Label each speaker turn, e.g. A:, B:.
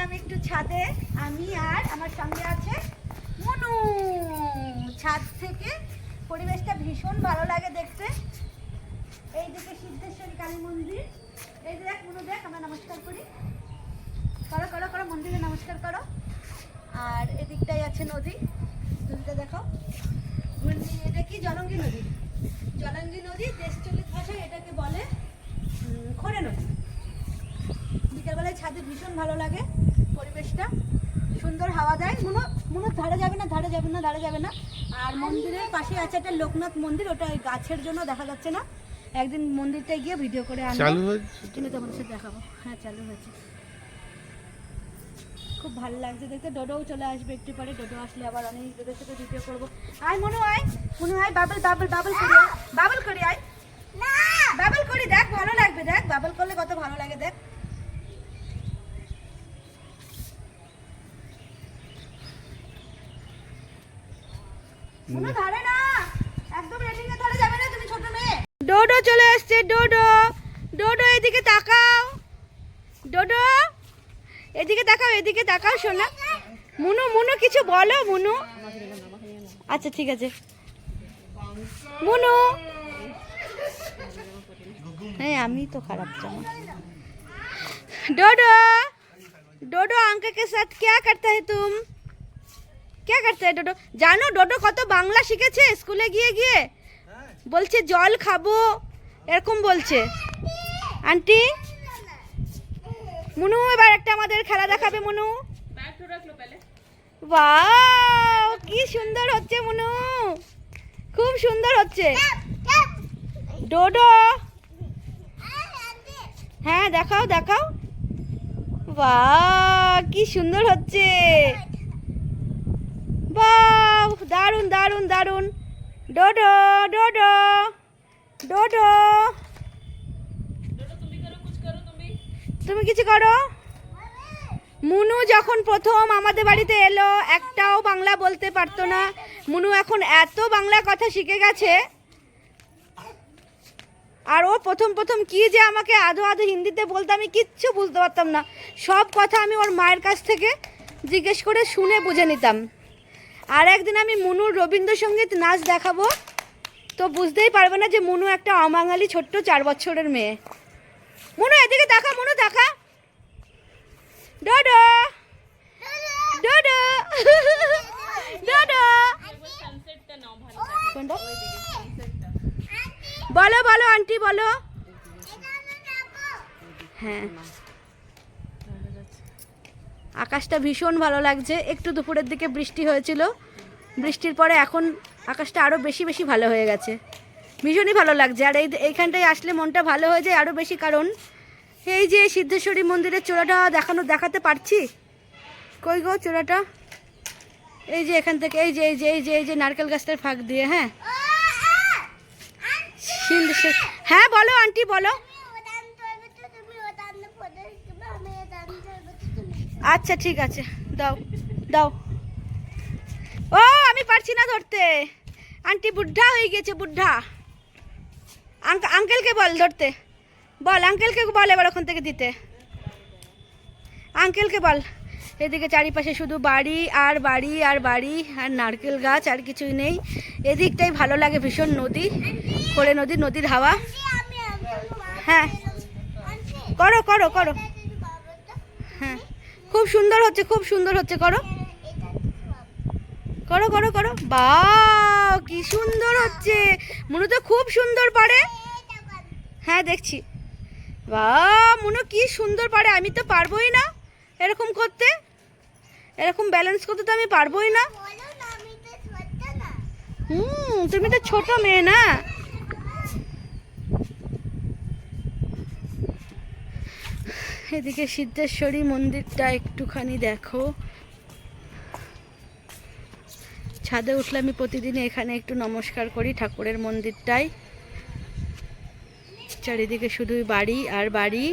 A: এলাম একটু ছাদে, আমি আর আমার সঙ্গে আছে মনু। ছাদ থেকে পরিবেশটা ভীষণ ভালো লাগে দেখতে। এইদিকে সিদ্ধেশ্বরী কালী মন্দির, এই দেখ মনু, দেখ আমরা নমস্কার করি, করো করো করো, মন্দিরে নমস্কার করো। আর এদিকটাই আছে নদী, নদীটা দেখো। এটা কি জলঙ্গি নদী, জলঙ্গি নদী, দেশচলিত ভাষায় এটাকে বলে খোরে নদী। বিকেলবেলায় ছাদে ভীষণ ভালো লাগে, পরিবেশটা সুন্দর, হাওয়া দেয়। মনে ধারে যাবে না, ধারে যাবে না, ধারে যাবে না। আর মন্দিরের পাশে আছে একটা লোকনাথ মন্দির, ওটা গাছের জন্য দেখা যাচ্ছে না। একদিন মন্দিরটায় গিয়ে ভিডিও করে আনবো, কিন্তু তোমাদের সাথে দেখাবো। হ্যাঁ চালু হয়েছে, খুব ভালো লাগছে দেখতে। ডোডোও চলে আসবে একটু পরে, ডোডো আসলে আবার অনেক ডোডোর সাথে ভিডিও করবো। আয় মনু, আয় মনু, আয় বাবল বাবল বাবল করি, আয় বাবল করি, আয় বাবল করি, দেখ ভালো লাগবে, দেখ বাবল করলে কত ভালো লাগে, দেখ। মনু ধারে না, একদম রেলিং এ ধারে যাবে না, তুমি ছোট মেয়ে। ডোডো চলে আসছে, ডোডো, ডোডো এদিকে তাকাও, ডোডো এদিকে তাকাও, এদিকে তাকাও সোনা। মুনু, মুনু কিছু বলো মুনু। আচ্ছা ঠিক আছে মুনু। হ্যাঁ আমি তো খারাপ জামা। डोडो, डोडो अंकल के साथ क्या करता है तुम, क्या करता है डोडो? জানো ডোডো কত বাংলা শিখেছে স্কুলে গিয়ে গিয়ে, বলছে জল খাবো এরকম বলছে। আন্টি মুনু এবার একটা আমাদের খেলা দেখাবে মুনু। ওয়াও কি সুন্দর হচ্ছে মুনু, খুব সুন্দর হচ্ছে। ডোডো হ্যাঁ দেখাও দেখাও, বাহ কি সুন্দর হচ্ছে, বাহ দারুন দারুন দারুন। ডোডো ডোডো ডোডো, তুমি কিছু করো। মুনু যখন প্রথম আমাদের বাড়িতে এলো একটাও বাংলা বলতে পারতো না, মুনু এখন এত বাংলা কথা শিখে গেছে। আর ও প্রথম প্রথম কি যে আমাকে আধো আধো হিন্দিতে বলতো, আমি কিচ্ছু বুঝতে পারতাম না। সব কথা আমি ওর মায়ের কাছ থেকে জিজ্ঞেস করে শুনে বুঝে নিতাম। আর একদিন আমি মুনুর রবীন্দ্রসঙ্গীত নাচ দেখাবো, তো বুঝতেই পারবে না যে মুনু একটা অবাঙালি ছোট্ট 4 বছরের মেয়ে। মুনু এদিকে দেখা, মুনু দেখা। ডোডো ডোডো ডোডো, বলো বলো আন্টি বলো। হ্যাঁ আকাশটা ভীষণ ভালো লাগছে, একটু দুপুরের দিকে বৃষ্টি হয়েছিল, বৃষ্টির পরে এখন আকাশটা আরও বেশি বেশি ভালো হয়ে গেছে, ভীষণই ভালো লাগছে। আর এইখানটায় আসলে মনটা ভালো হয়ে যায় আরও বেশি, কারণ এই যে সিদ্ধেশ্বরী মন্দিরের চূড়াটা দেখাতে পারছি। কই গো চূড়াটা, এই যে এখান থেকে, এই যে এই যে এই যে এই যে নারকেল গাছটার ফাঁক দিয়ে। হ্যাঁ হ্যাঁ বলো আন্টি বলো। আচ্ছা ঠিক আছে দাও দাও। ও আমি পারছি না ধরতে, আন্টি বুদ্ধা হয়ে গেছে, বুদ্ধা। আঙ্কেলকে বল ধরতে, বল আঙ্কেলকে বল এবার ওখান থেকে দিতে, আঙ্কেলকে বল। এদিকে চারিপাশে শুধু বাড়ি আর বাড়ি আর বাড়ি আর নারকেল গাছ, আর কিছুই নেই। এদিকটাই ভালো লাগে ভীষণ, নদী, খোরে নদী, নদীর হাওয়া। হ্যাঁ করো করো করো, হ্যাঁ খুব সুন্দর হচ্ছে, খুব সুন্দর হচ্ছে, করো করো করো করো। বাহ কি সুন্দর হচ্ছে, মুনু তো খুব সুন্দর পারে। হ্যাঁ দেখছি, বাহ মুনু কি সুন্দর পারে, আমি তো পারবোই না এরকম করতে, এরকম ব্যালেন্স করতে তো আমি পারবোই না। তুমি তো ছোট মেয়ে না। এদিকে সিদ্ধেশ্বরী মন্দিরটা একটুখানি দেখো, ছাদে উঠলে আমি প্রতিদিন এখানে একটু নমস্কার করি ঠাকুরের মন্দিরটায়। চারিদিকে শুধুই বাড়ি আর বাড়ি।